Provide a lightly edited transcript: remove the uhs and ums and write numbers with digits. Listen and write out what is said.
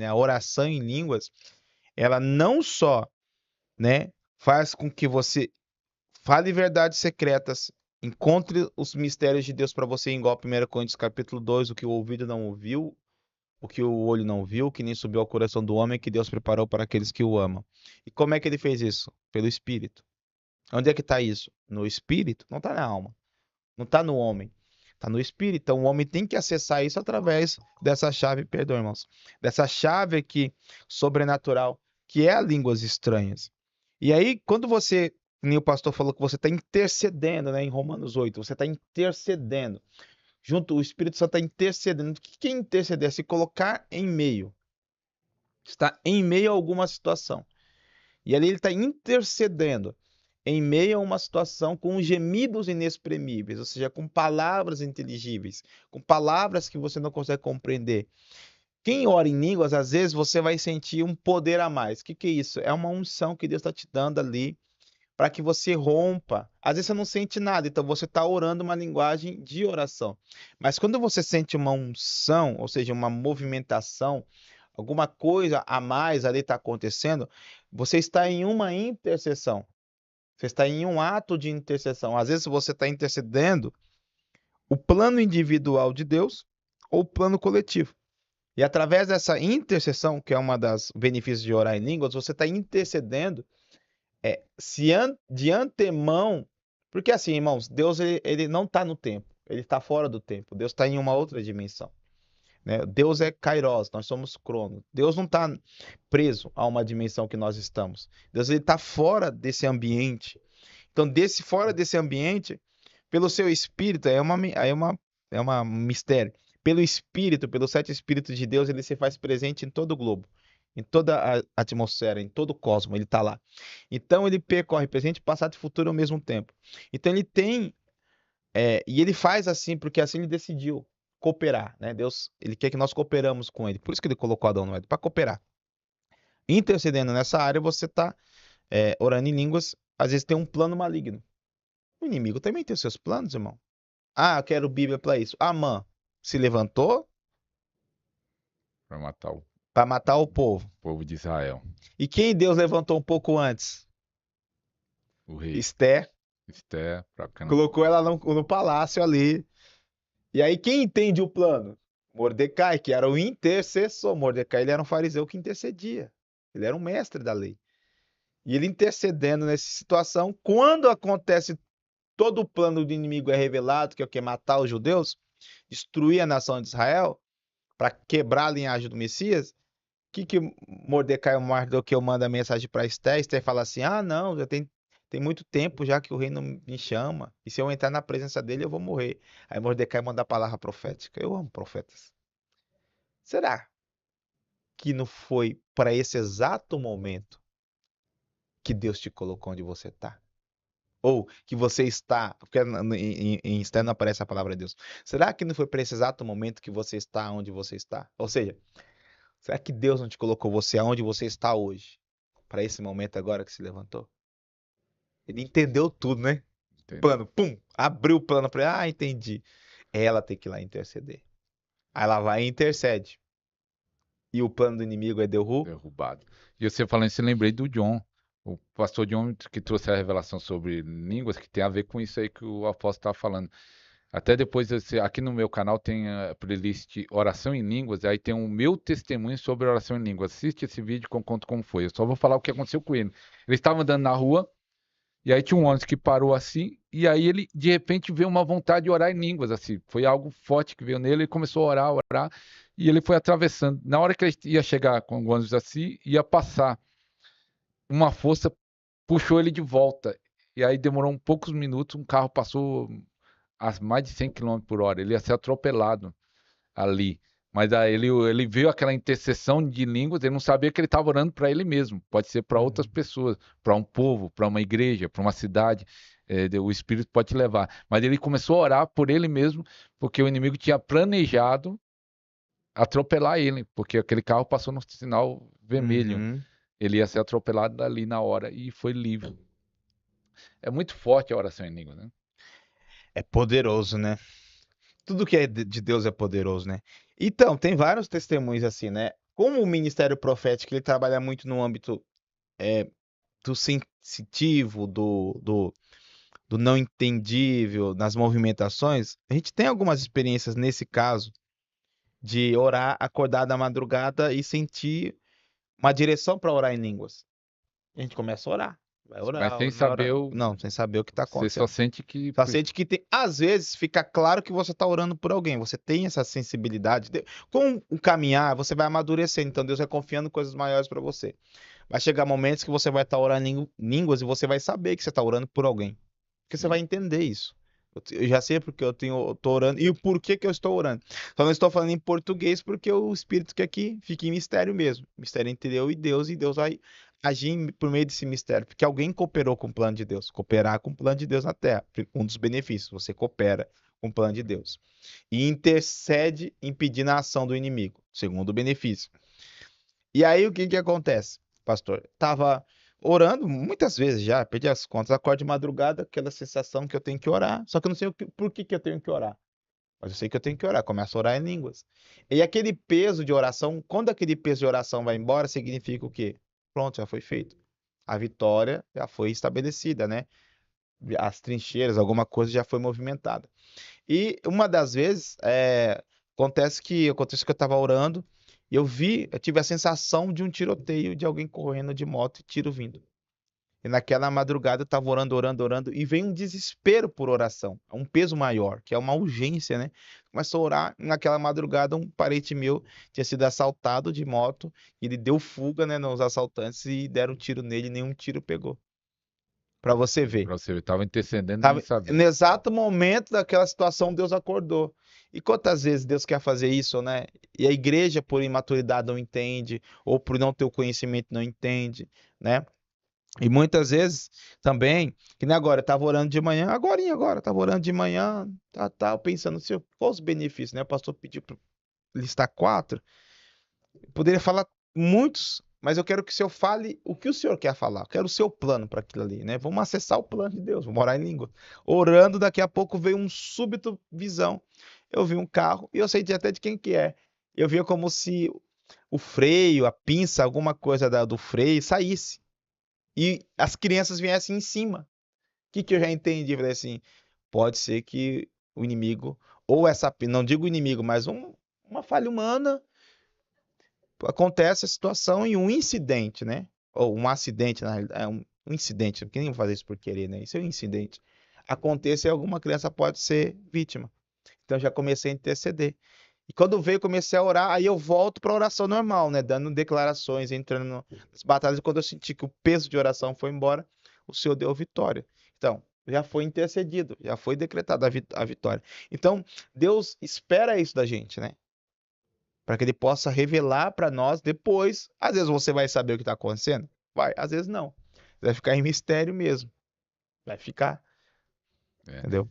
né? A oração em línguas, ela não só, né, faz com que você fale verdades secretas, encontre os mistérios de Deus para você, igual 1 Coríntios capítulo 2, o que o ouvido não ouviu, o que o olho não viu, que nem subiu ao coração do homem, que Deus preparou para aqueles que o amam. E como é que ele fez isso? Pelo Espírito. Onde é que está isso? No Espírito? Não está na alma. Não está no homem. Está no Espírito. Então o homem tem que acessar isso através dessa chave, perdão, irmãos, dessa chave aqui, sobrenatural, que é a línguas estranhas. E aí, quando você, nem o pastor falou que você está intercedendo, né, em Romanos 8, você está intercedendo. Junto, o Espírito Santo está intercedendo. O que é interceder? É se colocar em meio. Está em meio a alguma situação. E ali ele está intercedendo em meio a uma situação com gemidos inexprimíveis, ou seja, com palavras inteligíveis, com palavras que você não consegue compreender. Quem ora em línguas, às vezes você vai sentir um poder a mais. O que é isso? É uma unção que Deus está te dando ali para que você rompa. Às vezes você não sente nada, então você está orando uma linguagem de oração. Mas quando você sente uma unção, ou seja, uma movimentação, alguma coisa a mais ali está acontecendo, você está em uma intercessão. Você está em um ato de intercessão. Às vezes você está intercedendo o plano individual de Deus ou o plano coletivo. E através dessa intercessão, que é uma das benefícios de orar em línguas, você está intercedendo de antemão, porque assim, irmãos, Deus ele não está no tempo, ele está fora do tempo. Deus está em uma outra dimensão, né? Deus é Kairos, nós somos Crono. Deus não está preso a uma dimensão que nós estamos. Deus ele está fora desse ambiente. Então, fora desse ambiente, pelo seu espírito, é uma mistério. Pelo espírito, pelos 7 espíritos de Deus, ele se faz presente em todo o globo, em toda a atmosfera, em todo o cosmos, ele está lá. Então, ele percorre presente, passado e futuro ao mesmo tempo. Então, ele tem, e ele faz assim, porque assim ele decidiu cooperar, né? Deus, ele quer que nós cooperamos com ele. Por isso que ele colocou Adão no Éden, para cooperar. Intercedendo nessa área, você está orando em línguas, às vezes tem um plano maligno. O inimigo também tem os seus planos, irmão. Ah, eu quero Bíblia para isso. Amã se levantou Para matar o para matar o povo. povo de Israel. E quem Deus levantou um pouco antes? O rei Esther. Esté, para Colocou ela no palácio ali. E aí quem entende o plano? Mordecai, que era o intercessor. Mordecai, ele era um fariseu que intercedia. Ele era um mestre da lei. E ele intercedendo nessa situação, quando acontece todo o plano do inimigo é revelado, que é o que? Matar os judeus, destruir a nação de Israel, para quebrar a linhagem do Messias, o que Mordecai, o Mardoqueu, manda mensagem para Esther? Esther fala assim, ah, não, já tem muito tempo já que o rei não me chama, e se eu entrar na presença dele, eu vou morrer. Aí Mordecai manda a palavra profética. Eu amo profetas. Será que não foi para esse exato momento que Deus te colocou onde você está? Ou que você está, porque em Esther não aparece a palavra de Deus. Será que não foi para esse exato momento que você está onde você está? Ou seja, será que Deus não te colocou você aonde você está hoje? Para esse momento agora que se levantou? Ele entendeu tudo, né? entendeu? Plano, pum, abriu o plano para ele. Ah, entendi. Ela tem que ir lá interceder. Aí ela vai e intercede. E o plano do inimigo é Derrubado. E você falando isso, eu lembrei do John, o pastor John que trouxe a revelação sobre línguas, que tem a ver com isso aí que o apóstolo estava falando. Até depois, aqui no meu canal tem a playlist Oração em Línguas, aí tem o meu testemunho sobre oração em línguas. Assiste esse vídeo que eu conto como foi. Eu só vou falar o que aconteceu com ele. Ele estava andando na rua, e aí tinha um ônibus que parou assim, e aí ele, de repente, veio uma vontade de orar em línguas, assim. Foi algo forte que veio nele, ele começou a orar, e ele foi atravessando. Na hora que ele ia chegar com o ônibus assim, ia passar. Uma força puxou ele de volta. E aí demorou um poucos minutos, um carro passou a mais de 100 km por hora. Ele ia ser atropelado ali. Mas aí ele viu aquela intercessão de línguas, ele não sabia que ele estava orando para ele mesmo. Pode ser para outras pessoas, para um povo, para uma igreja, para uma cidade. O Espírito pode te levar. Mas ele começou a orar por ele mesmo, porque o inimigo tinha planejado atropelar ele, porque aquele carro passou no sinal vermelho. Uhum. Ele ia ser atropelado ali na hora e foi livre. É muito forte a oração em língua, né? É poderoso, né? Tudo que é de Deus é poderoso, né? Então, tem vários testemunhos assim, né? como o ministério profético ele trabalha muito no âmbito do sensitivo, do não entendível, nas movimentações, a gente tem algumas experiências nesse caso de orar, acordar da madrugada e sentir uma direção para orar em línguas. A gente começa a orar. Vai Mas orar, sem vai orar. saber Não, sem saber o que está Você só acontecendo. sente que. Só sente que tem. Às vezes fica claro que você está orando por alguém. Você tem essa sensibilidade. Com o caminhar, você vai amadurecendo. Então Deus vai confiando coisas maiores para você. Vai chegar momentos que você vai estar orando em línguas e você vai saber que você está orando por alguém. Porque você Sim. vai entender isso. Eu já sei porque eu tô orando e o porquê que eu estou orando. Só não estou falando em português porque o Espírito que aqui fica em mistério mesmo. Mistério entre eu e Deus vai agir por meio desse mistério. Porque alguém cooperou com o plano de Deus. Cooperar com o plano de Deus na Terra. Um dos benefícios, você coopera com o plano de Deus. E intercede impedindo a ação do inimigo. Segundo benefício. E aí o que que acontece, pastor? Tava orando muitas vezes já, perdi as contas, acordo de madrugada, aquela sensação que eu tenho que orar, só que eu não sei por que que eu tenho que orar. Mas eu sei que eu tenho que orar, começo a orar em línguas. E aquele peso de oração, quando aquele peso de oração vai embora, significa o quê? Pronto, já foi feito. A vitória já foi estabelecida, né? As trincheiras, alguma coisa já foi movimentada. E uma das vezes, acontece que eu estava orando e eu tive a sensação de um tiroteio, de alguém correndo de moto e tiro vindo. E naquela madrugada eu estava orando, orando, orando, e veio um desespero por oração, um peso maior, que é uma urgência, né? Começou a orar, e naquela madrugada um parente meu tinha sido assaltado de moto, e ele deu fuga, né, nos assaltantes e deram um tiro nele, e nenhum tiro pegou. Para você ver. Pra você ver, tava intercedendo e nem Tava, no sabia. exato momento daquela situação, Deus acordou. E quantas vezes Deus quer fazer isso, né? E a igreja, por imaturidade, não entende, ou por não ter o conhecimento, não entende, né? E muitas vezes também, que nem agora, eu estava orando de manhã, agora, estava orando de manhã, pensando assim, qual os benefícios, né? O pastor pediu para listar 4. Eu poderia falar muitos, mas eu quero que o senhor fale o que o senhor quer falar. Eu quero o seu plano para aquilo ali, né? Vamos acessar o plano de Deus, vamos orar em língua. Orando, daqui a pouco veio um súbito visão. Eu vi um carro e eu sei até de quem que é. Eu via como se o freio, a pinça, alguma coisa do freio saísse. E as crianças viessem em cima. O que que eu já entendi? Eu falei assim, pode ser que o inimigo, ou essa, não digo inimigo, mas uma falha humana, acontece a situação e um incidente, né? Ou um acidente, na realidade, um incidente, porque nem vou fazer isso por querer, né? Isso é um incidente. Aconteça e alguma criança pode ser vítima. Então já comecei a interceder. E quando veio, comecei a orar, aí eu volto para a oração normal, né? Dando declarações, entrando nas batalhas. E quando eu senti que o peso de oração foi embora, o Senhor deu vitória. Então, já foi intercedido, já foi decretada a vitória. Então, Deus espera isso da gente, né? Para que ele possa revelar para nós depois. Às vezes você vai saber o que está acontecendo, vai, às vezes não. Vai ficar em mistério mesmo, vai ficar, É. entendeu?